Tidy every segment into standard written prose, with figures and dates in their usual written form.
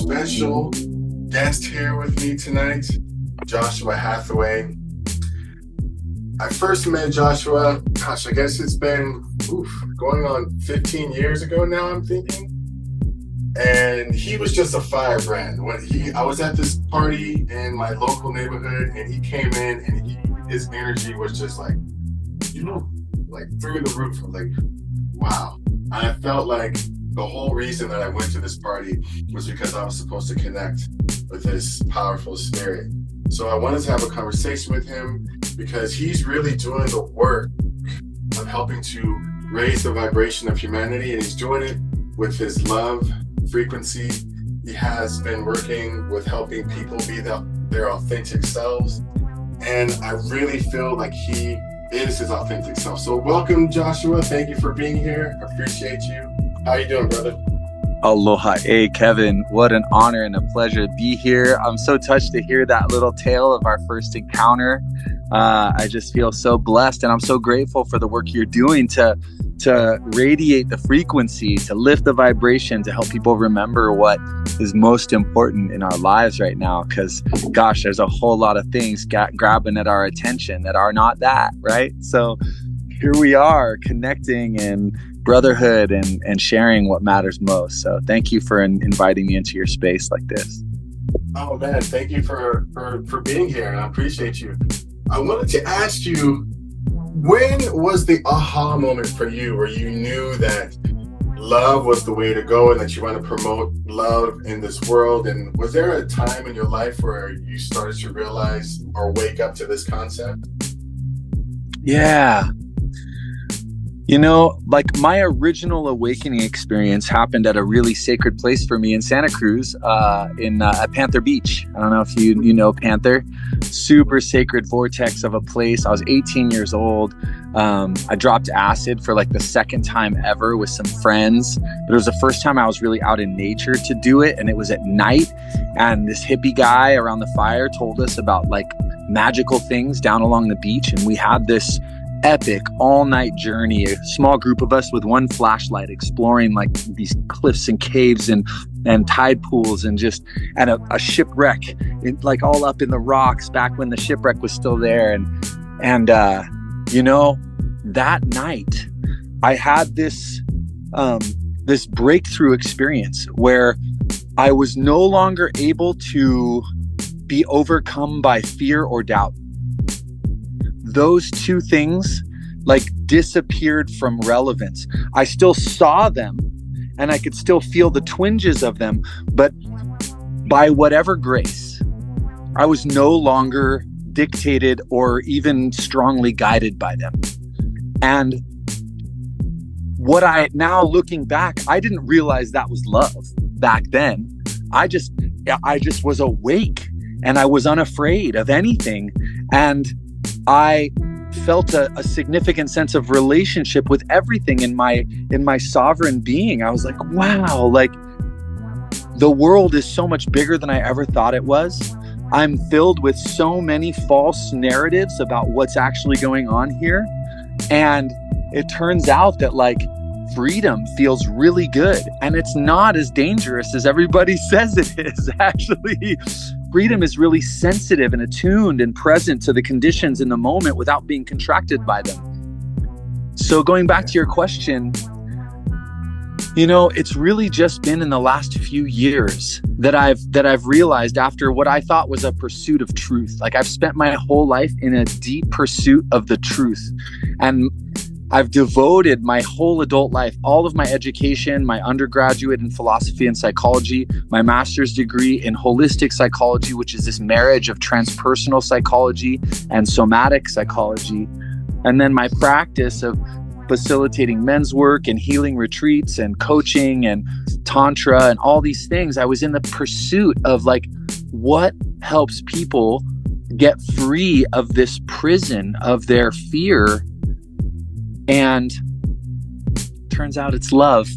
special guest here with me tonight, Joshua Hathaway. I first met Joshua, I guess it's been going on 15 years ago now, I'm thinking. And he was just a firebrand. I was at this party in my local neighborhood, and he came in, and his energy was just like through the roof. I was like, wow. And I felt like the whole reason that I went to this party was because I was supposed to connect with this powerful spirit. So I wanted to have a conversation with him because he's really doing the work of helping to raise the vibration of humanity, and he's doing it with his love frequency. He has been working with helping people be their authentic selves, and I really feel like he is his authentic self. So welcome, Joshua. Thank you for being here. I appreciate you. How you doing, brother? Aloha. Hey, Kevin. What an honor and a pleasure to be here. I'm so touched to hear that little tale of our first encounter. I just feel so blessed, and I'm so grateful for the work you're doing to radiate the frequency, to lift the vibration, to help people remember what is most important in our lives right now. Because, gosh, there's a whole lot of things grabbing at our attention that are not that, right? So here we are connecting in brotherhood and sharing what matters most. So thank you for inviting me into your space like this. Oh man, thank you for being here. I appreciate you. I wanted to ask you, when was the aha moment for you where you knew that love was the way to go and that you want to promote love in this world? And was there a time in your life where you started to realize or wake up to this concept? Yeah. You know, like my original awakening experience happened at a really sacred place for me in Santa Cruz, at Panther Beach. I don't know if you know Panther. Super sacred vortex of a place. I was 18 years old. I dropped acid for like the second time ever with some friends. It was the first time I was really out in nature to do it, and it was at night. And this hippie guy around the fire told us about like magical things down along the beach, and we had this epic all-night journey, a small group of us with one flashlight exploring like these cliffs and caves and tide pools and a shipwreck like all up in the rocks back when the shipwreck was still there. And you know, that night I had this breakthrough experience where I was no longer able to be overcome by fear or doubt. Those two things like disappeared from relevance. I still saw them and I could still feel the twinges of them, but by whatever grace, I was no longer dictated or even strongly guided by them. And now looking back, I didn't realize that was love back then. I just was awake and I was unafraid of anything. And I felt a significant sense of relationship with everything in my sovereign being. I was like, wow, like the world is so much bigger than I ever thought it was. I'm filled with so many false narratives about what's actually going on here. And it turns out that like freedom feels really good, and it's not as dangerous as everybody says it is. Actually, freedom is really sensitive and attuned and present to the conditions in the moment without being contracted by them. So going back to your question, you know, it's really just been in the last few years that I've realized, after what I thought was a pursuit of truth. Like I've spent my whole life in a deep pursuit of the truth, and I've devoted my whole adult life, all of my education, my undergraduate in philosophy and psychology, my master's degree in holistic psychology, which is this marriage of transpersonal psychology and somatic psychology, and then my practice of facilitating men's work and healing retreats and coaching and tantra and all these things. I was in the pursuit of like, what helps people get free of this prison of their fear? And turns out it's love.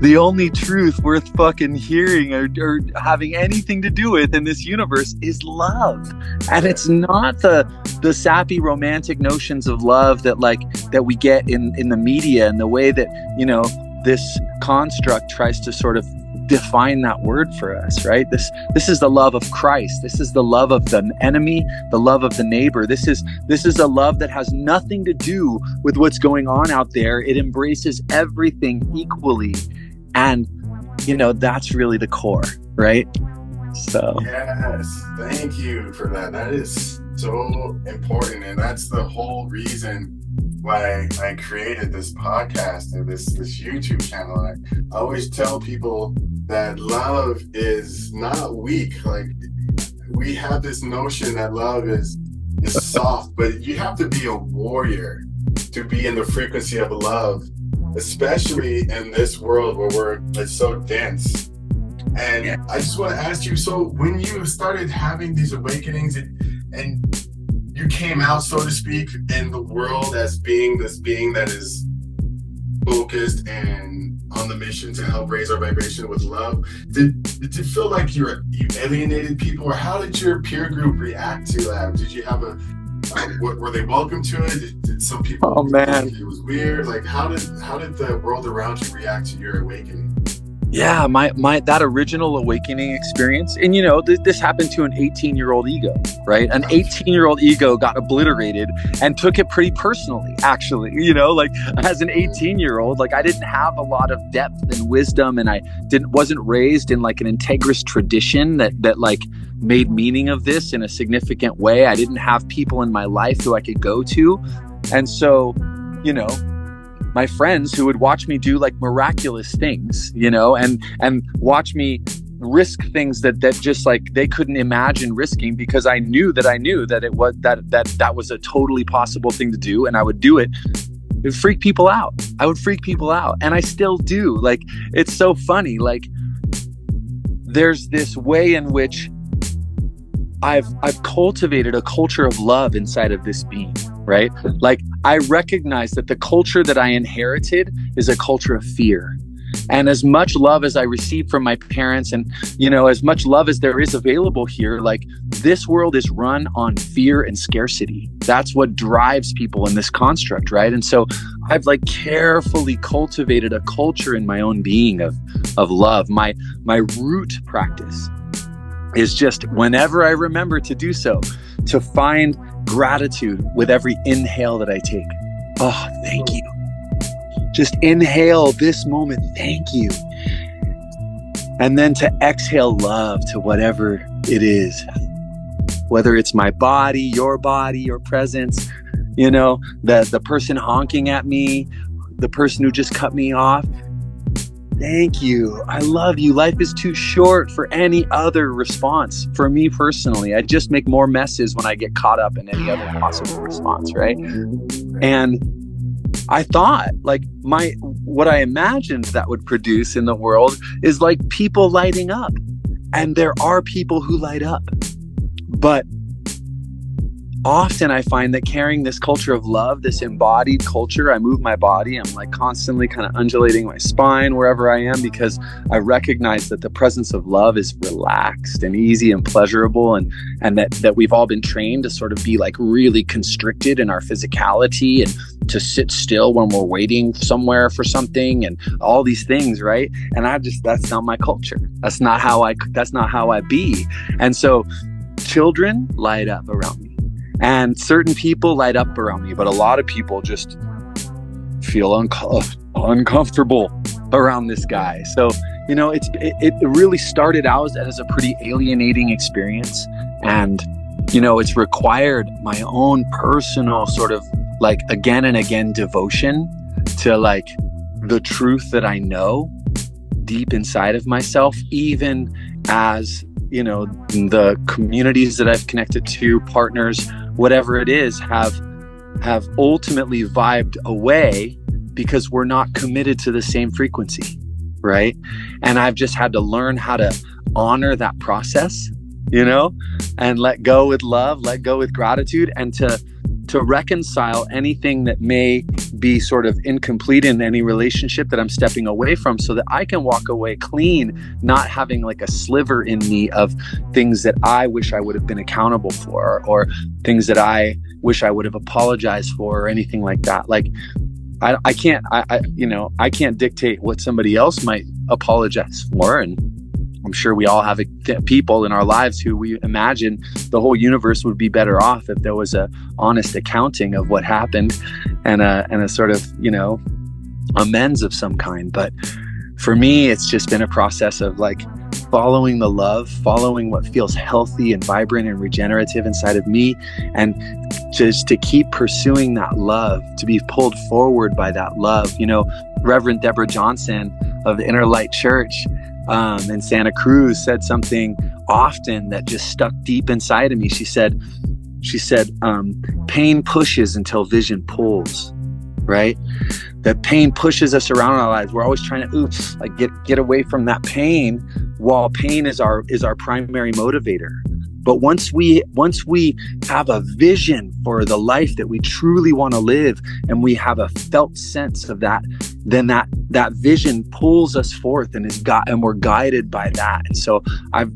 The only truth worth fucking hearing or having anything to do with in this universe is love. And it's not the sappy romantic notions of love that we get in the media, and the way that, you know, this construct tries to sort of define that word for us, right? This is the love of Christ. This is the love of the enemy, the love of the neighbor. This is a love that has nothing to do with what's going on out there. It embraces everything equally. And, that's really the core, right? So. Yes, thank you for that. That is so important. And that's the whole reason why I created this podcast and this YouTube channel. I always tell people that love is not weak. Like, we have this notion that love is soft, but you have to be a warrior to be in the frequency of love, especially in this world where it's so dense. And I just want to ask you, so when you started having these awakenings and you came out, so to speak, in the world as being this being that is focused and on the mission to help raise our vibration with love, did it feel like you alienated people, or how did your peer group react to that? Did you have were they welcome to it? Did some people think it was weird? Like, how did the world around you react to your awakening? Yeah, my that original awakening experience, and this happened to an 18-year-old ego, right? An 18-year-old ego got obliterated and took it pretty personally, actually. Like, as an 18-year-old, like, I didn't have a lot of depth and wisdom, and I wasn't raised in like an integrist tradition that like made meaning of this in a significant way. I didn't have people in my life who I could go to, and so my friends who would watch me do like miraculous things, and watch me risk things that just like they couldn't imagine risking, because I knew that it was that was a totally possible thing to do, and I would do it. It would freak people out. I would freak people out, and I still do. Like, it's so funny. Like, there's this way in which I've cultivated a culture of love inside of this being, right? Like, I recognize that the culture that I inherited is a culture of fear. And as much love as I received from my parents, and, as much love as there is available here, like, this world is run on fear and scarcity. That's what drives people in this construct, right? And so I've like carefully cultivated a culture in my own being of love. My root practice is just, whenever I remember to do so, to find gratitude with every inhale that I take. Oh, thank you. Just inhale this moment, thank you. And then to exhale love to whatever it is, whether it's my body, your presence, the person honking at me, the person who just cut me off. Thank you. I love you. Life is too short for any other response. For me personally, I just make more messes when I get caught up in any other possible response, right? And I thought, like, what I imagined that would produce in the world is like people lighting up. And there are people who light up. But often I find that carrying this culture of love, this embodied culture, I move my body, I'm like constantly kind of undulating my spine wherever I am, because I recognize that the presence of love is relaxed and easy and pleasurable, and that we've all been trained to sort of be like really constricted in our physicality and to sit still when we're waiting somewhere for something and all these things, right? And that's not my culture. That's not how I be. And so children light up around me. And certain people light up around me, but a lot of people just feel uncomfortable around this guy. So, it really started out as a pretty alienating experience. And, it's required my own personal sort of like again and again devotion to like the truth that I know deep inside of myself, even as, the communities that I've connected to, partners, whatever it is, have ultimately vibed away because we're not committed to the same frequency, right? And I've just had to learn how to honor that process, and let go with love, let go with gratitude, and to reconcile anything that may be sort of incomplete in any relationship that I'm stepping away from, so that I can walk away clean, not having like a sliver in me of things that I wish I would have been accountable for, or things that I wish I would have apologized for, or anything like that. Like, I can't, I can't dictate what somebody else might apologize for. And I'm sure we all have people in our lives who we imagine the whole universe would be better off if there was a honest accounting of what happened and a sort of, amends of some kind. But for me, it's just been a process of like following the love, following what feels healthy and vibrant and regenerative inside of me, and just to keep pursuing that love, to be pulled forward by that love. Reverend Deborah Johnson of the Inner Light Church in Santa Cruz said something often that just stuck deep inside of me. She said, pain pushes until vision pulls, right? That pain pushes us around in our lives. We're always trying to get away from that pain, while pain is our primary motivator. But once we have a vision for the life that we truly want to live, and we have a felt sense of that, then that vision pulls us forth and we're guided by that. And so I've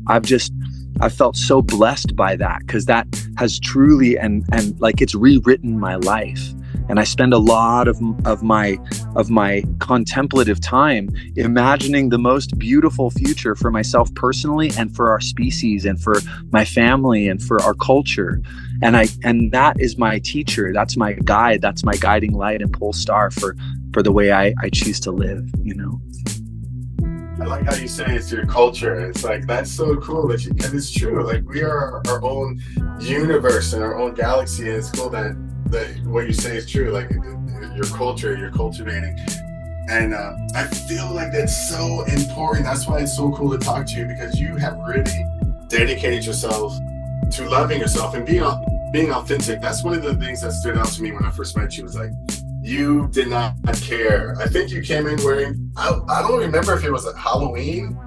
felt so blessed by that, because that has truly and like it's rewritten my life. And I spend a lot of my contemplative time imagining the most beautiful future for myself personally, and for our species, and for my family, and for our culture. And that is my teacher. That's my guide. That's my guiding light and pole star for the way I choose to live. I like how you say it's your culture. It's like, that's so cool and it's true. Like, we are our own universe and our own galaxy. And it's cool that what you say is true. Like, your culture, you're cultivating. And I feel like that's so important. That's why it's so cool to talk to you, because you have really dedicated yourself to loving yourself and being authentic. That's one of the things that stood out to me when I first met you, was like, you did not care. I think you came in wearing, I don't remember if it was a Halloween.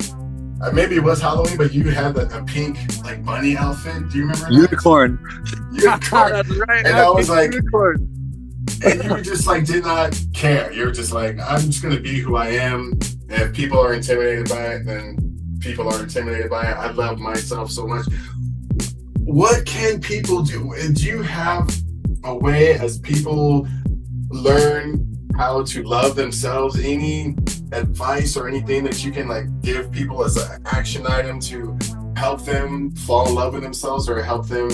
Maybe it was Halloween, but you had a pink like bunny outfit. Do you remember that? Unicorn. That's right. And I was like, unicorn. And you just like did not care. You're just like, I'm just gonna be who I am. And if people are intimidated by it, then people are intimidated by it. I love myself so much. What can people do? And do you have a way, as people learn how to love themselves, any advice or anything that you can like give people as an action item to help them fall in love with themselves, or help them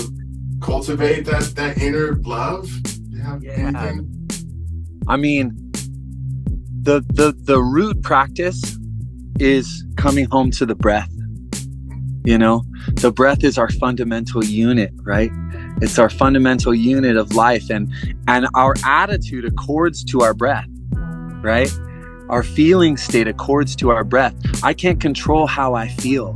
cultivate that inner love? Yeah. Anything? I mean, the root practice is coming home to the breath. The breath is our fundamental unit, right? It's our fundamental unit of life, and our attitude accords to our breath, right? Our feeling state accords to our breath. I can't control how I feel,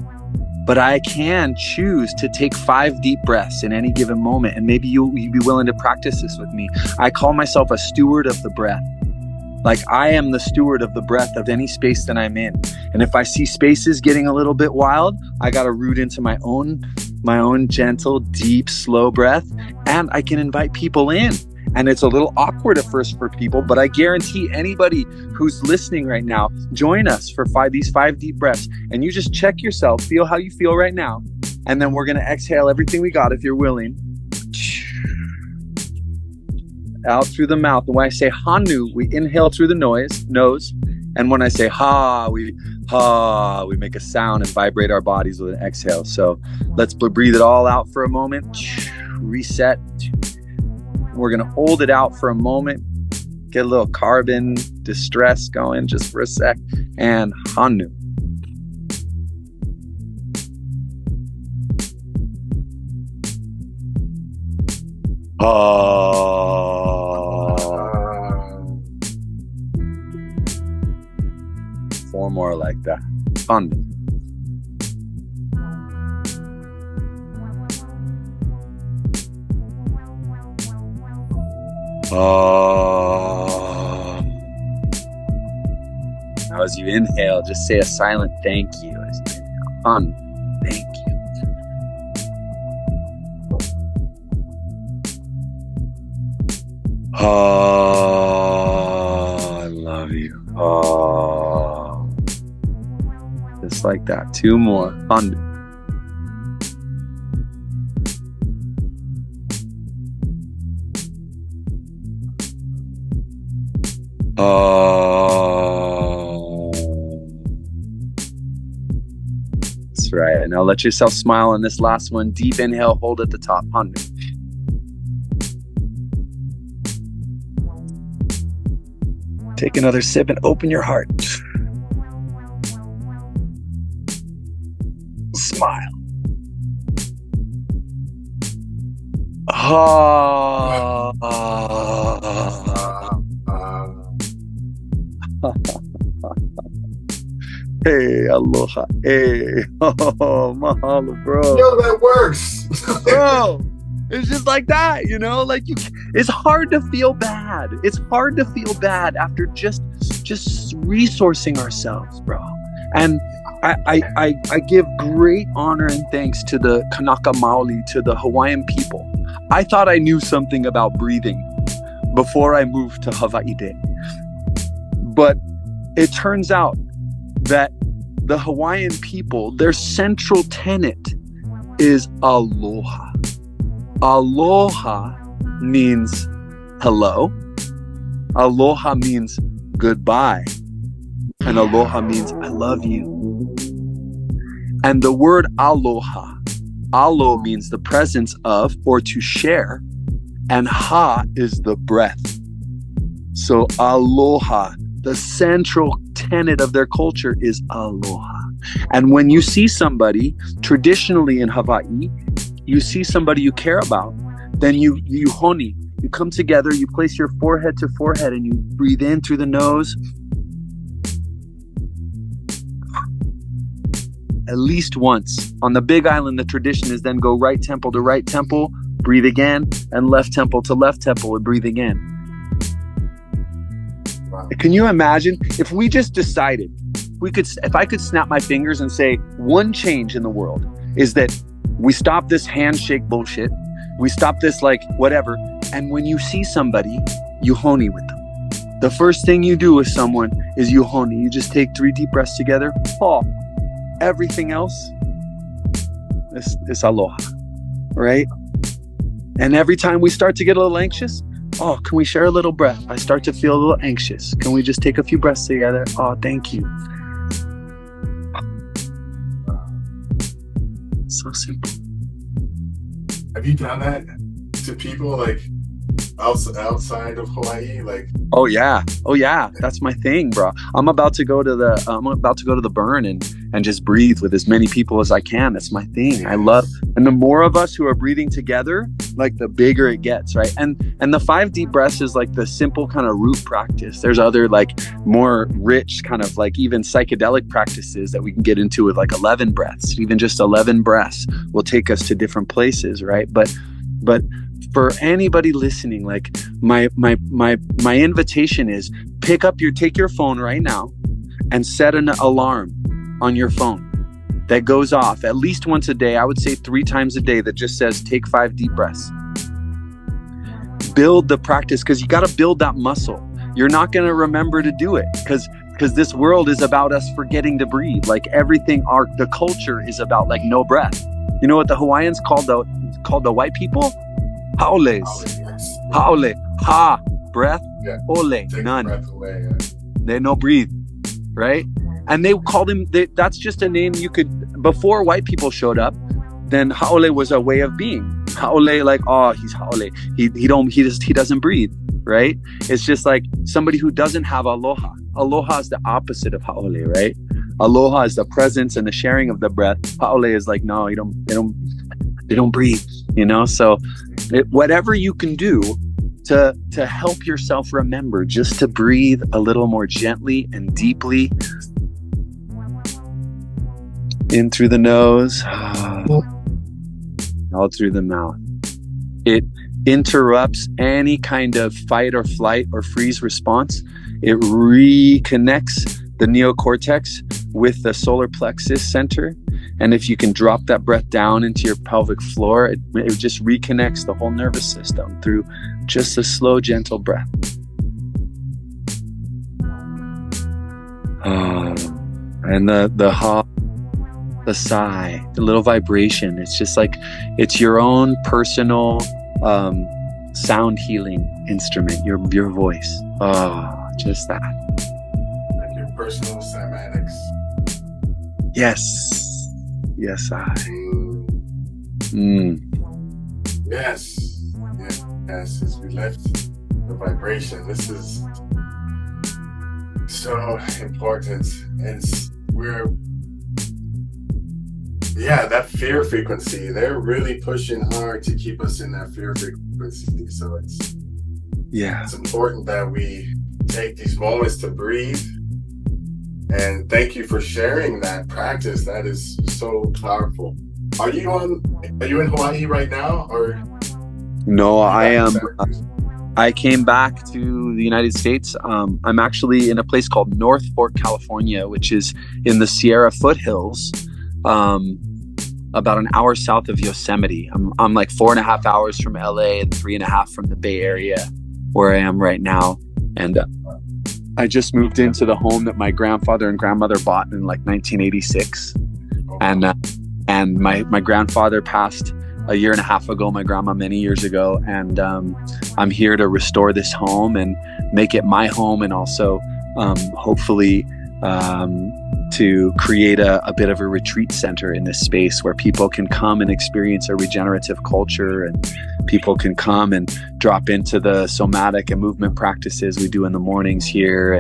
but I can choose to take 5 deep breaths in any given moment. And maybe you'd be willing to practice this with me. I call myself a steward of the breath. Like, I am the steward of the breath of any space that I'm in. And if I see spaces getting a little bit wild, I got to root into my own gentle, deep, slow breath, and I can invite people in. And it's a little awkward at first for people, but I guarantee anybody who's listening right now, join us for these 5 deep breaths, and you just check yourself, feel how you feel right now. And then we're going to exhale everything we got, if you're willing. Out through the mouth. And when I say Hanu, we inhale through the nose. And when I say ha, we make a sound and vibrate our bodies with an exhale. So let's breathe it all out for a moment. Reset. We're going to hold it out for a moment. Get a little carbon distress going just for a sec. And Hanu. Four more like that. Hanu. Now as you inhale, just say a silent thank you as you inhale. Hanu. Thank you. Oh, I love you. Oh, just like that. 2 more. Hanu. Oh. That's right. Now let yourself smile on this last one. Deep inhale, hold at the top. Hanmi. Take another sip and open your heart. Smile. Hey, aloha. Hey. Oh, mahalo, bro. Yo, that works. Bro, it's just like that, you know? Like it's hard to feel bad. It's hard to feel bad after just resourcing ourselves, bro. And I give great honor and thanks to the Kanaka Maoli, to the Hawaiian people. I thought I knew something about breathing before I moved to Hawaii Day. But it turns out that the Hawaiian people, their central tenet is aloha. Aloha means hello. Aloha means goodbye. And aloha means I love you. And the word aloha, alo means the presence of or to share, and ha is the breath. So aloha, the central tenet of their culture is aloha. And when you see somebody, traditionally in Hawaii, you see somebody you care about, then you honi, you come together, you place your forehead to forehead and you breathe in through the nose. At least once. On the Big Island, the tradition is then go right temple to right temple, breathe again, and left temple to left temple and breathe again. Wow. Can you imagine if we just decided, if I could snap my fingers and say one change in the world is that we stop this handshake bullshit, we stop this like whatever, and when you see somebody, you honi with them. The first thing you do with someone is you honi. You just take 3 deep breaths together. Oh. Everything else is aloha, right? And every time we start to get a little anxious, oh, can we share a little breath? I start to feel a little anxious. Can we just take a few breaths together? Oh, thank you. So simple. Have you done that to people like outside of Hawaii? Like, oh yeah, that's my thing, bro. I'm about to go to the burn and just breathe with as many people as I can. That's my thing. I love, and the more of us who are breathing together, like the bigger it gets, right? And the 5 deep breaths is like the simple kind of root practice. There's other like more rich kind of like even psychedelic practices that we can get into with like 11 breaths. Even just 11 breaths will take us to different places, right? But for anybody listening, like my invitation is take your phone right now and set an alarm on your phone that goes off at least once a day. I would say 3 times a day, that just says take 5 deep breaths. Build the practice, because you got to build that muscle. You're not going to remember to do it because this world is about us forgetting to breathe. Like everything, the culture is about like no breath. You know what the Hawaiians called the white people? Haoles. Haole. Ha, breath. Yeah. Ole, Take none. Breath away, yeah. They no breathe, right? And they called him, that's just a name you could, before white people showed up, then haole was a way of being. Haole, like, oh, he's haole. He doesn't breathe, right? It's just like somebody who doesn't have aloha. Aloha is the opposite of haole, right? Aloha is the presence and the sharing of the breath. Haole is like, no, they don't breathe, you know? So whatever you can do to help yourself remember just to breathe a little more gently and deeply. In through the nose, out through the mouth. It interrupts any kind of fight or flight or freeze response. It reconnects the neocortex with the solar plexus center. And if you can drop that breath down into your pelvic floor, it just reconnects the whole nervous system through just a slow, gentle breath. And the ha, the sigh, the little vibration. It's just like, it's your own personal sound healing instrument, your voice. Oh, just that. Like your personal cymatics. Yes. Yes, I. Yes. Yes. As we lift the vibration, this is so important. And that fear frequency, they're really pushing hard to keep us in that fear frequency. So it's important that we take these moments to breathe. And thank you for sharing that practice. That is so powerful. Are you in Hawaii right now, or? No, I am. I came back to the United States. I'm actually in a place called North Fork, California, which is in the Sierra foothills, about an hour south of Yosemite. I'm like 4.5 hours from LA and 3.5 from the Bay Area, where I am right now. And I just moved into the home that my grandfather and grandmother bought in like 1986. And my grandfather passed a 1.5 years ago, my grandma many years ago. And I'm here to restore this home and make it my home, and also hopefully to create a bit of a retreat center in this space where people can come and experience a regenerative culture, and people can come and drop into the somatic and movement practices we do in the mornings here,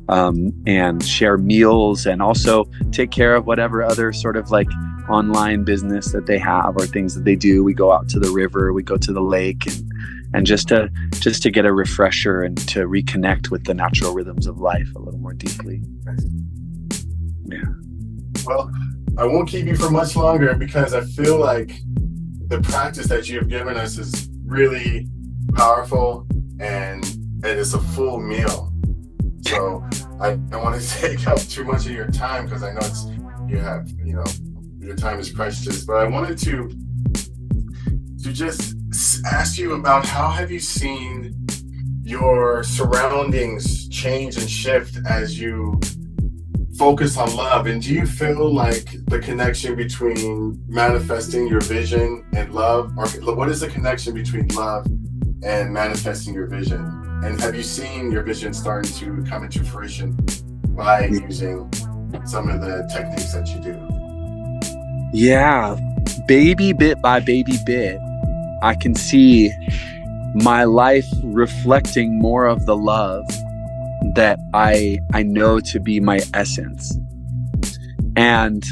and share meals, and also take care of whatever other sort of like online business that they have or things that they do. We go out to the river, we go to the lake, and just to get a refresher and to reconnect with the natural rhythms of life a little more deeply. Yeah. Well, I won't keep you for much longer, because I feel like the practice that you have given us is really powerful, and it's a full meal. So I don't want to take up too much of your time, because I know your time is precious, but I wanted to just ask you about how have you seen your surroundings change and shift as you focus on love? And do you feel like the connection between manifesting your vision and love, or what is the connection between love and manifesting your vision? And have you seen your vision starting to come into fruition by using some of the techniques that you do? Yeah, baby bit by baby bit, I can see my life reflecting more of the love that I know to be my essence. And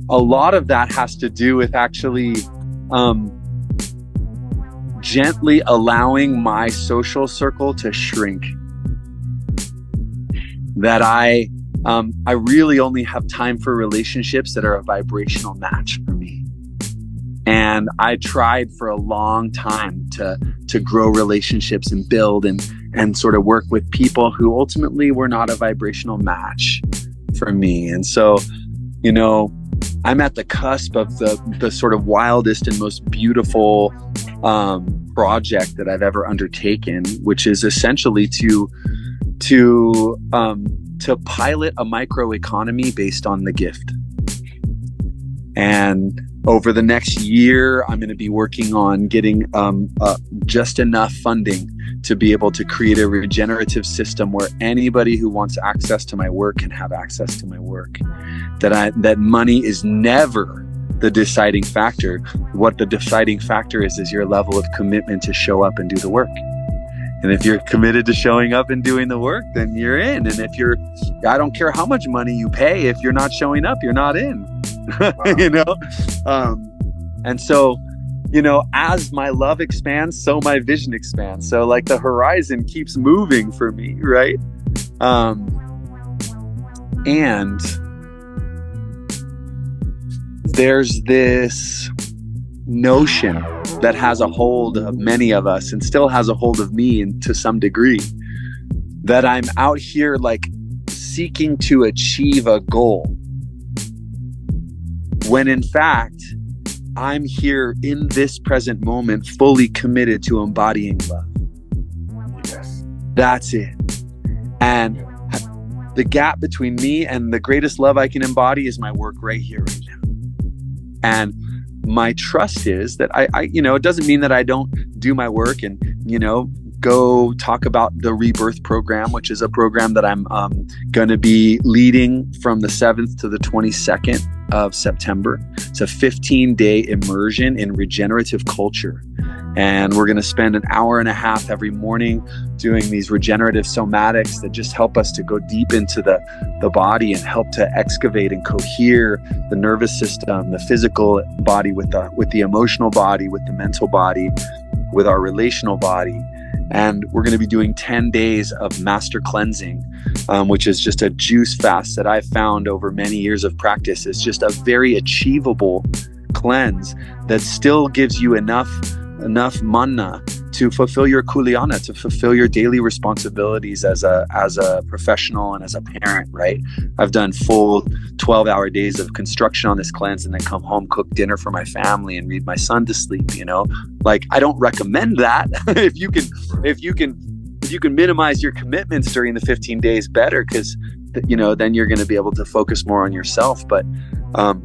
a lot of that has to do with actually gently allowing my social circle to shrink. That I really only have time for relationships that are a vibrational match for me. And I tried for a long time to grow relationships and build and sort of work with people who ultimately were not a vibrational match for me. And so, I'm at the cusp of the sort of wildest and most beautiful project that I've ever undertaken, which is essentially to pilot a microeconomy based on the gift. And over the next year, I'm going to be working on getting just enough funding to be able to create a regenerative system where anybody who wants access to my work can have access to my work. That money is never the deciding factor. What the deciding factor is your level of commitment to show up and do the work. And if you're committed to showing up and doing the work, then you're in. And I don't care how much money you pay, if you're not showing up, you're not in. Wow. And so, as my love expands, so my vision expands. So like the horizon keeps moving for me, right? And there's this notion that has a hold of many of us and still has a hold of me, and to some degree, that I'm out here like seeking to achieve a goal, when in fact I'm here in this present moment fully committed to embodying love. Yes. That's it. And the gap between me and the greatest love I can embody is my work right here, right now. And my trust is that I it doesn't mean that I don't do my work and, go talk about the Rebirth program, which is a program that I'm going to be leading from the 7th to the 22nd of September. It's a 15-day immersion in regenerative culture. And we're going to spend an hour and a half every morning doing these regenerative somatics that just help us to go deep into the body and help to excavate and cohere the nervous system, the physical body with the emotional body, with the mental body, with our relational body. And we're going to be doing 10 days of master cleansing, which is just a juice fast that I've found over many years of practice. It's just a very achievable cleanse that still gives you enough mana to fulfill your kulyana, to fulfill your daily responsibilities as a professional and as a parent, right? I've done full 12-hour days of construction on this cleanse and then come home, cook dinner for my family and read my son to sleep, Like, I don't recommend that. if you can minimize your commitments during the 15 days, better, because then you're going to be able to focus more on yourself. But I'm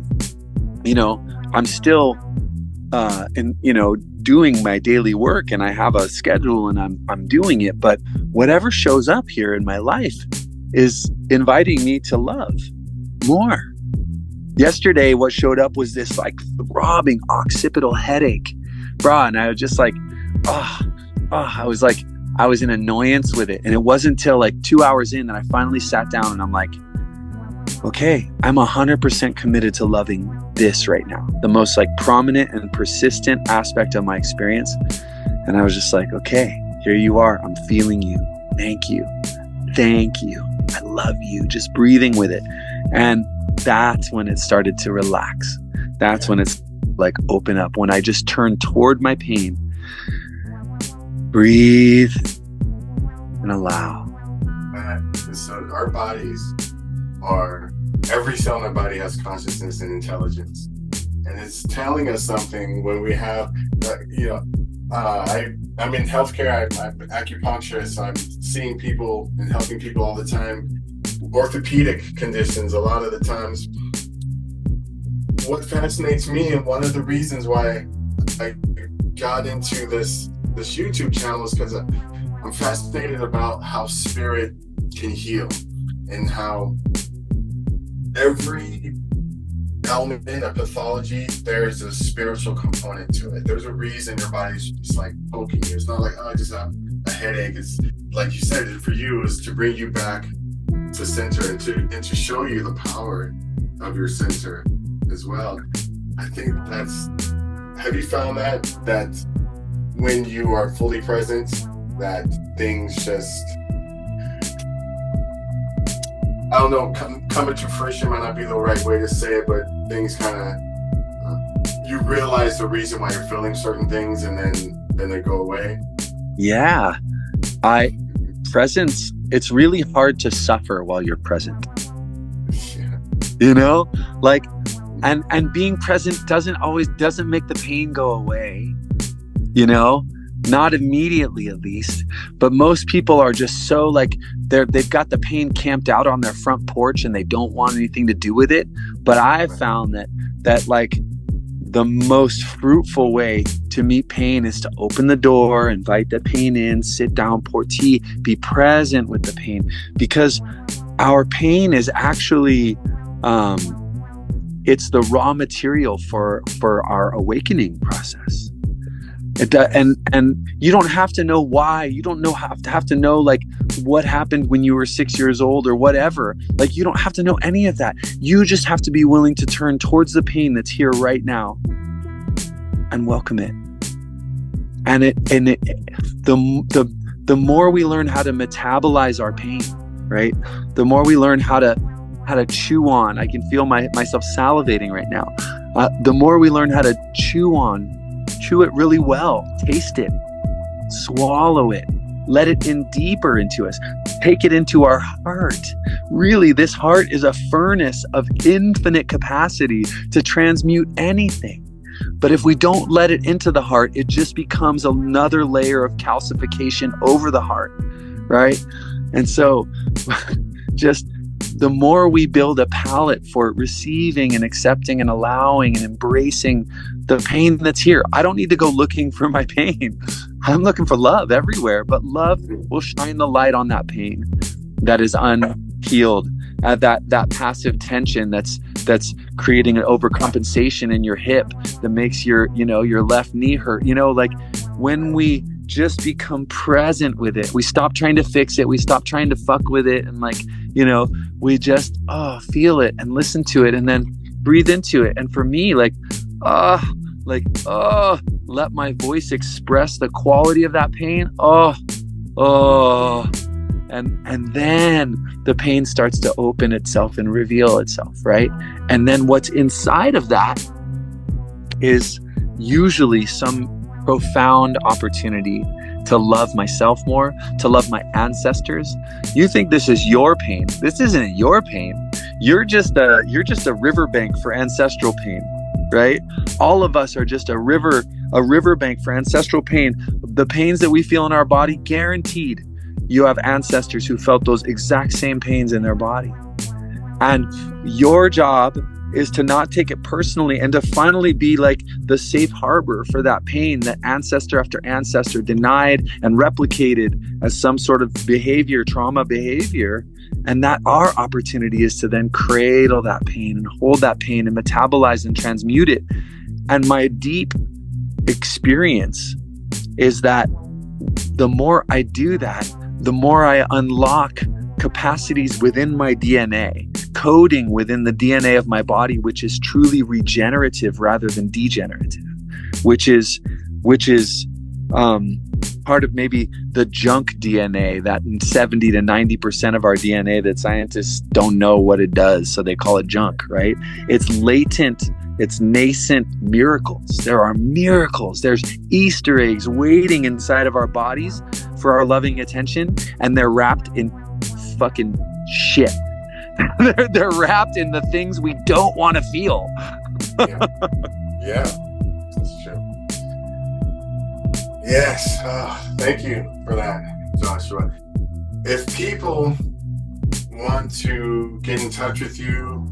still doing my daily work, and I have a schedule and I'm doing it, but whatever shows up here in my life is inviting me to love more. Yesterday, what showed up was this like throbbing occipital headache, bro. And I was just like, I was in annoyance with it. And it wasn't until like 2 hours in that I finally sat down and I'm like, okay, I'm 100% committed to loving this right now, the most like prominent and persistent aspect of my experience. And I was just like, okay, here you are. I'm feeling you. Thank you. I love you. Just breathing with it. And that's when it started to relax. That's when it's like open up. When I just turned toward my pain, breathe and allow. So our bodies every cell in our body has consciousness and intelligence, and it's telling us something when we have, I'm in healthcare. I'm an acupuncturist, so I'm seeing people and helping people all the time. Orthopedic conditions, a lot of the times. What fascinates me, and one of the reasons why I got into this YouTube channel, is because I'm fascinated about how spirit can heal, and how every element of pathology, there's a spiritual component to it. There's a reason your body's just like poking you. It's not like, I just have a headache. It's like you said, for you is to bring you back to center and to show you the power of your center as well. I think have you found that when you are fully present, that things just, I don't know, coming to fruition might not be the right way to say it, but things kind of, you realize the reason why you're feeling certain things, and then they go away. Yeah. Presence, it's really hard to suffer while you're present. Yeah. Like, and being present doesn't make the pain go away, not immediately at least. But most people are just so like, they've got the pain camped out on their front porch and they don't want anything to do with it. But I've found that like the most fruitful way to meet pain is to open the door, invite the pain in, sit down, pour tea, be present with the pain, because our pain is actually, it's the raw material for our awakening process. And you don't have to know why. You don't have to know like what happened when you were 6 years old or whatever. Like, you don't have to know any of that. You just have to be willing to turn towards the pain that's here right now and welcome it. And the more we learn how to metabolize our pain, right? The more we learn how to chew on. I can feel myself salivating right now. The more we learn how to chew it really well, taste it, swallow it, let it in deeper into us, take it into our heart. Really, this heart is a furnace of infinite capacity to transmute anything. But if we don't let it into the heart, it just becomes another layer of calcification over the heart, right? And so just the more we build a palate for receiving and accepting and allowing and embracing the pain that's here. I don't need to go looking for my pain, I'm looking for love everywhere, but love will shine the light on that pain that is unhealed, that passive tension that's creating an overcompensation in your hip that makes your left knee hurt. Like when we just become present with it, we stop trying to fix it, we stop trying to fuck with it, and we just feel it and listen to it and then breathe into it. And for me, let my voice express the quality of that pain. And then the pain starts to open itself and reveal itself, right? And then what's inside of that is usually some profound opportunity to love myself more, to love my ancestors. You think this is your pain. This isn't your pain. You're just a riverbank for ancestral pain, right? All of us are just a riverbank for ancestral pain. The pains that we feel in our body, guaranteed you have ancestors who felt those exact same pains in their body. And your job is to not take it personally and to finally be like the safe harbor for that pain that ancestor after ancestor denied and replicated as some sort of trauma behavior. And that our opportunity is to then cradle that pain and hold that pain and metabolize and transmute it. And my deep experience is that the more I do that, the more I unlock capacities within my DNA, coding within the DNA of my body, which is truly regenerative rather than degenerative, which is part of maybe the junk DNA, that 70 to 90% of our DNA that scientists don't know what it does, so they call it junk, right? It's latent, it's nascent miracles. There are miracles. There's Easter eggs waiting inside of our bodies for our loving attention, and they're wrapped in fucking shit. They're wrapped in the things we don't want to feel. Yeah, that's true. Yes, thank you for that, Joshua. If people want to get in touch with you,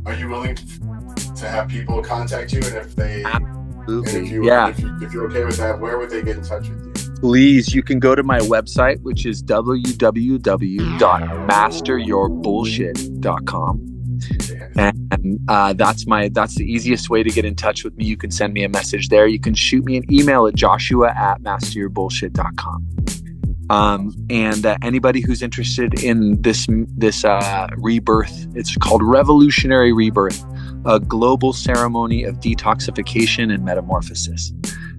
are you willing to have people contact you? And if they, absolutely, if you're okay with that, where would they get in touch with you? Please, you can go to my website, which is www.masteryourbullshit.com. And that's the easiest way to get in touch with me. You can send me a message there. You can shoot me an email at joshua@masteryourbullshit.com. And anybody who's interested in this rebirth, it's called Revolutionary Rebirth, a global ceremony of detoxification and metamorphosis.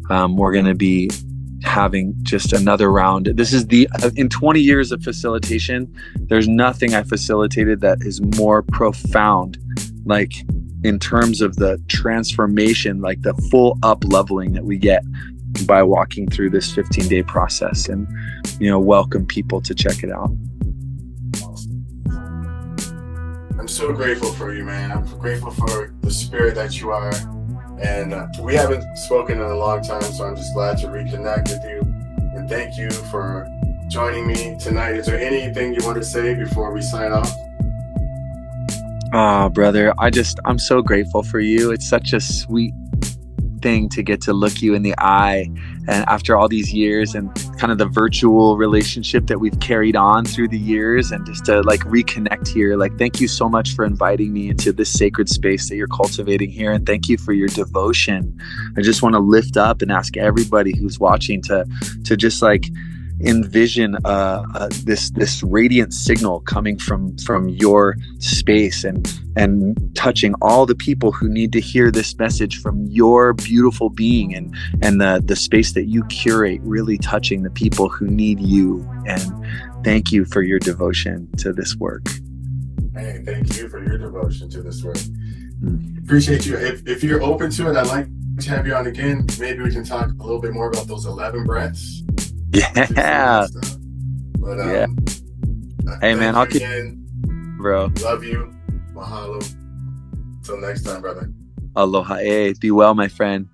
We're going to be having just another round. This is in 20 years of facilitation, there's nothing I facilitated that is more profound, like in terms of the transformation, like the full up leveling that we get by walking through this 15-day process, and welcome people to check it out. I'm so grateful for you, man. I'm grateful for the spirit that you are. And we haven't spoken in a long time, so I'm just glad to reconnect with you. And thank you for joining me tonight. Is there anything you want to say before we sign off? Brother, I'm so grateful for you. It's such a sweet thing to get to look you in the eye, and after all these years, and kind of the virtual relationship that we've carried on through the years, and just to reconnect here. Thank you so much for inviting me into this sacred space that you're cultivating here, and thank you for your devotion. I just want to lift up and ask everybody who's watching to just envision this radiant signal coming from your space and touching all the people who need to hear this message from your beautiful being, and the space that you curate, really touching the people who need you. And thank you for your devotion to this work. Hey, thank you for your devotion to this work. Appreciate you. If you're open to it, I'd like to have you on again. Maybe we can talk a little bit more about those 11 breaths. Yeah. But, yeah. Hey man, I'll keep, bro. Love you. Mahalo. Till next time, brother. Aloha. Hey, be well, my friend.